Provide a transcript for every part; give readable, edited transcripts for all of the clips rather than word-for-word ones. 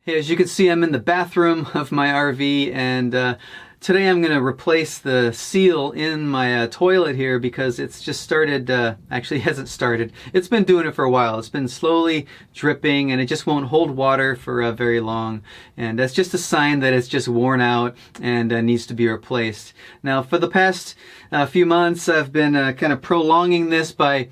Hey, as you can see, I'm in the bathroom of my RV, and today I'm going to replace the seal in my toilet here because it's just started, actually hasn't started. It's been doing it for a while. It's been slowly dripping and it just won't hold water for very long. And that's just a sign that it's just worn out and needs to be replaced. Now, for the past few months, I've been kind of prolonging this by,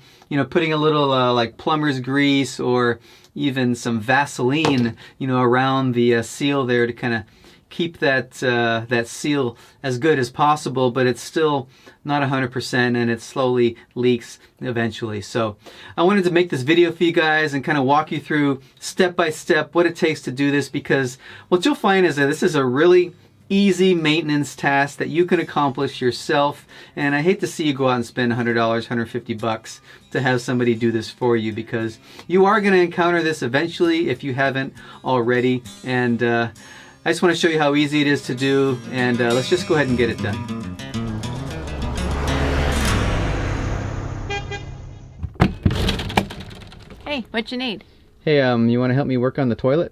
putting a little like plumber's grease or even some Vaseline, around the seal there to kind of keep that that seal as good as possible, but it's still not 100% and it slowly leaks eventually. So I wanted to make this video for you guys and kind of walk you through step by step what it takes to do this, because what you'll find is that this is a really easy maintenance task that you can accomplish yourself, and I hate to see you go out and spend $100, $150 to have somebody do this for you, because you are going to encounter this eventually if you haven't already. And I just want to show you how easy it is to do, and let's just go ahead and get it done. Hey, what you need? Hey, you want to help me work on the toilet?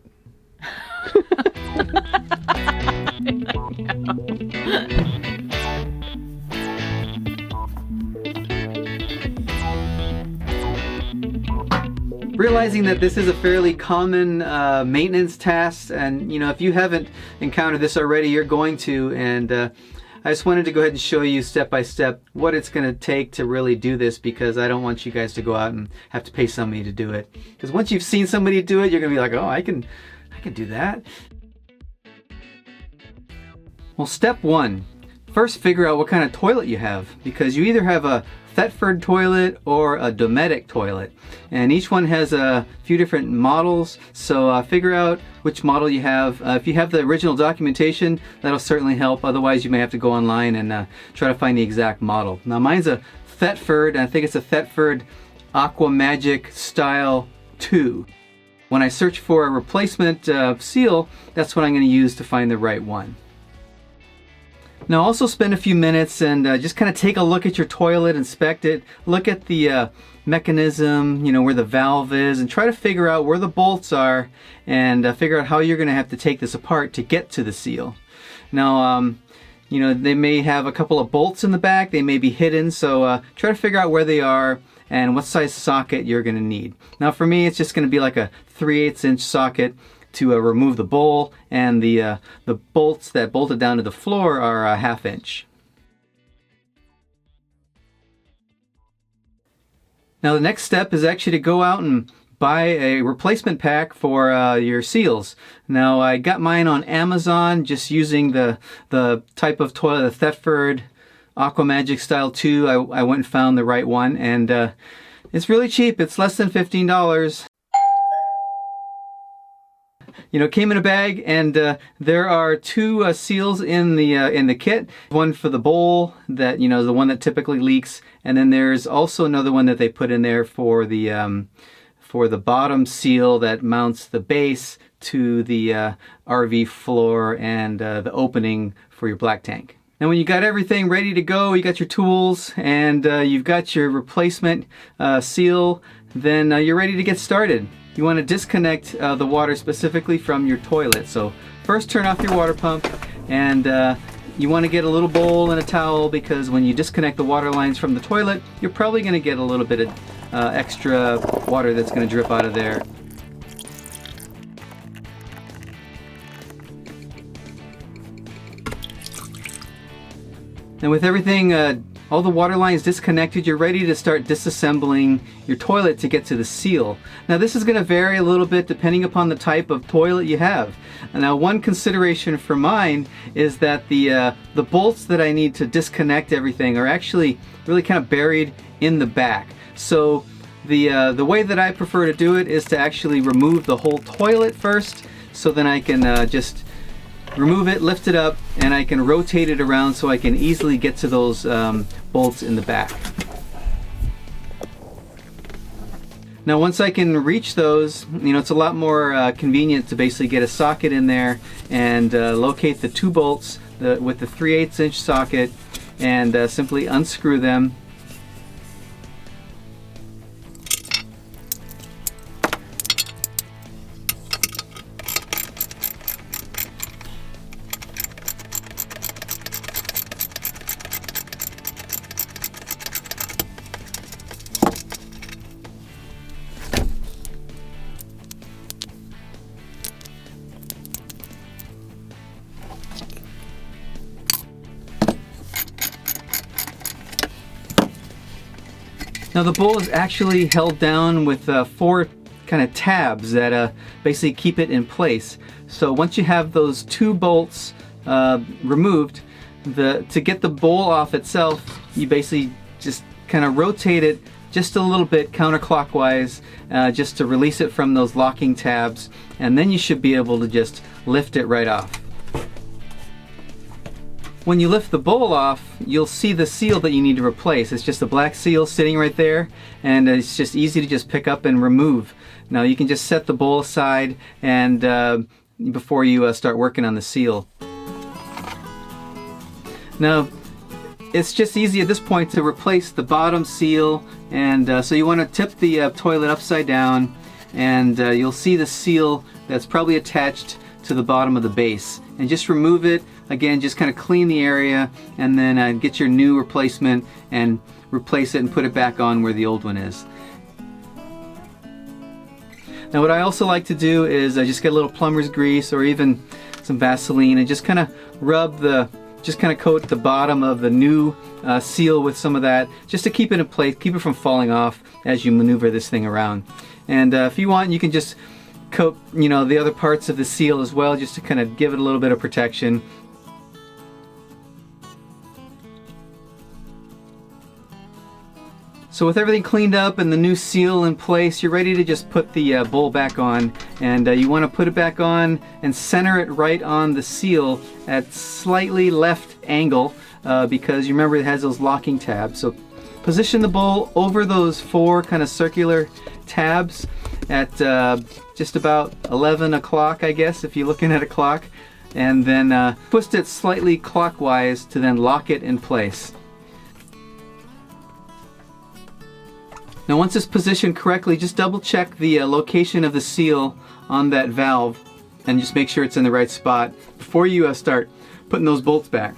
Realizing that this is a fairly common maintenance task, and if you haven't encountered this already, you're going to, and I just wanted to go ahead and show you step by step what it's going to take to really do this, because I don't want you guys to go out and have to pay somebody to do it. Because once you've seen somebody do it, you're going to be like, oh, I can do that. Well, step one, first figure out what kind of toilet you have, because you either have a Thetford toilet or a Dometic toilet, and each one has a few different models, so figure out which model you have. If you have the original documentation, that'll certainly help. Otherwise, you may have to go online and try to find the exact model. Now, mine's a Thetford, and I think it's a Thetford Aqua Magic Style 2. When I search for a replacement seal, that's what I'm going to use to find the right one. Now, also spend a few minutes and just kind of take a look at your toilet, inspect it, look at the mechanism, where the valve is, and try to figure out where the bolts are, and figure out how you're going to have to take this apart to get to the seal. Now, they may have a couple of bolts in the back, they may be hidden, so try to figure out where they are and what size socket you're going to need. Now, for me, it's just going to be like a 3/8 inch socket to remove the bowl, and the bolts that bolted down to the floor are a 1/2 inch. Now, the next step is actually to go out and buy a replacement pack for your seals. Now, I got mine on Amazon, just using the type of toilet, the Thetford Aqua Magic Style 2. I went and found the right one, and it's really cheap. It's less than $15. It came in a bag, and there are 2 seals in the kit. One for the bowl, that the one that typically leaks, and then there's also another one that they put in there for the bottom seal that mounts the base to the RV floor and the opening for your black tank. Now, when you got everything ready to go, you got your tools, and you've got your replacement seal, then you're ready to get started. You want to disconnect the water specifically from your toilet. So first, turn off your water pump, and you want to get a little bowl and a towel, because when you disconnect the water lines from the toilet, you're probably going to get a little bit of extra water that's going to drip out of there. And with everything, all the water lines disconnected, you're ready to start disassembling your toilet to get to the seal. Now, this is going to vary a little bit depending upon the type of toilet you have. Now, one consideration for mine is that the bolts that I need to disconnect everything are actually really kind of buried in the back. So the way that I prefer to do it is to actually remove the whole toilet first, so then I can just remove it, lift it up, and I can rotate it around so I can easily get to those bolts in the back. Now, once I can reach those, it's a lot more convenient to basically get a socket in there and locate the 2 bolts with the 3/8 inch socket, and simply unscrew them. Now the bowl is actually held down with 4 kind of tabs that basically keep it in place. So once you have those 2 bolts removed, to get the bowl off itself, you basically just kind of rotate it just a little bit counterclockwise, just to release it from those locking tabs, and then you should be able to just lift it right off. When you lift the bowl off, you'll see the seal that you need to replace. It's just a black seal sitting right there, and it's just easy to just pick up and remove. Now you can just set the bowl aside and before you start working on the seal. Now it's just easy at this point to replace the bottom seal, and so you want to tip the toilet upside down, and you'll see the seal that's probably attached to the bottom of the base, and just remove it. Again, just kind of clean the area, and then get your new replacement and replace it and put it back on where the old one is. Now what I also like to do is just get a little plumber's grease or even some Vaseline and just kind of coat the bottom of the new seal with some of that, just to keep it in place, keep it from falling off as you maneuver this thing around. And if you want, you can just coat, the other parts of the seal as well, just to kind of give it a little bit of protection. So with everything cleaned up and the new seal in place, you're ready to just put the bowl back on, and you want to put it back on and center it right on the seal at slightly left angle, because you remember it has those locking tabs. So position the bowl over those 4 kind of circular tabs at just about 11 o'clock, I guess, if you're looking at a clock, and then twist it slightly clockwise to then lock it in place. Now once it's positioned correctly, just double check the location of the seal on that valve and just make sure it's in the right spot before you start putting those bolts back.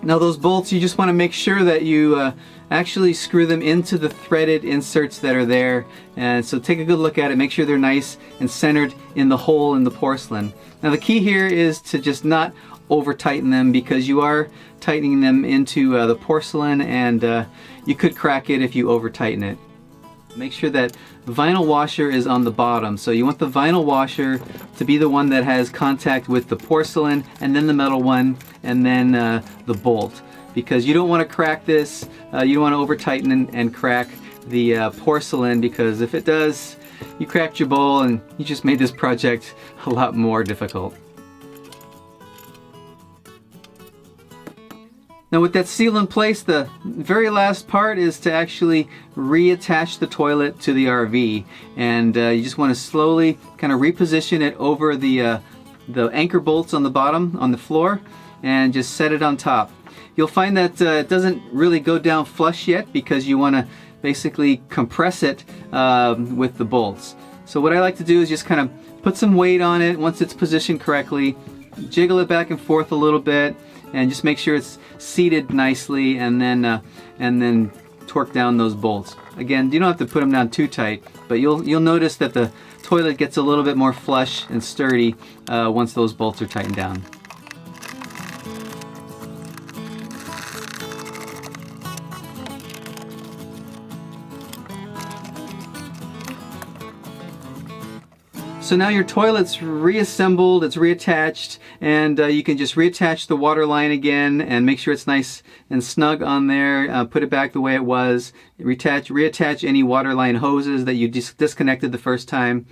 Now those bolts, you just want to make sure that you actually screw them into the threaded inserts that are there, and so take a good look at it, make sure they're nice and centered in the hole in the porcelain. Now the key here is to just not over tighten them, because you are tightening them into the porcelain, and you could crack it if you over tighten it. Make sure that vinyl washer is on the bottom. So you want the vinyl washer to be the one that has contact with the porcelain, and then the metal one, and then the bolt. Because you don't want to crack this, you don't want to over tighten and crack the porcelain, because if it does, you cracked your bowl and you just made this project a lot more difficult. Now with that seal in place, the very last part is to actually reattach the toilet to the RV, and you just want to slowly kind of reposition it over the anchor bolts on the bottom on the floor, and just set it on top. You'll find that it doesn't really go down flush yet, because you want to basically compress it with the bolts. So what I like to do is just kind of put some weight on it once it's positioned correctly, jiggle it back and forth a little bit, and just make sure it's seated nicely, and then torque down those bolts. Again, you don't have to put them down too tight, but you'll notice that the toilet gets a little bit more flush and sturdy once those bolts are tightened down. So now your toilet's reassembled, it's reattached, and you can just reattach the water line again and make sure it's nice and snug on there. Put it back the way it was. Reattach any water line hoses that you disconnected the first time.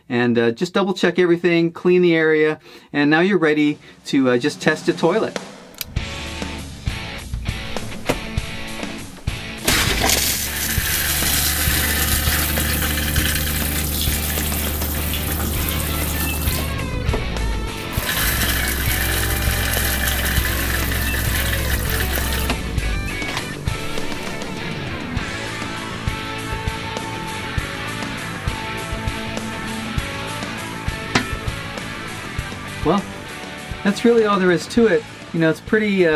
And just double check everything, clean the area, and now you're ready to just test the toilet. Well, that's really all there is to it. It's pretty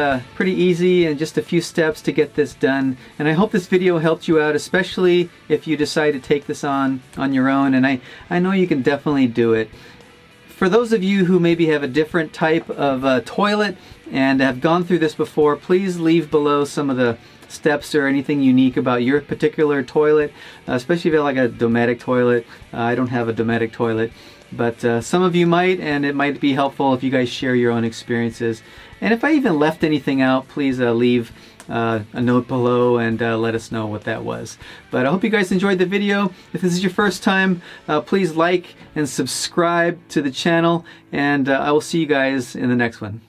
easy, and just a few steps to get this done. And I hope this video helped you out, especially if you decide to take this on your own. And I know you can definitely do it. For those of you who maybe have a different type of toilet and have gone through this before, please leave below some of the steps or anything unique about your particular toilet, especially if you have like a Dometic toilet. I don't have a Dometic toilet, but some of you might, and it might be helpful if you guys share your own experiences. And if I even left anything out, please leave a note below and let us know what that was. But I hope you guys enjoyed the video. If this is your first time, please like and subscribe to the channel, and I will see you guys in the next one.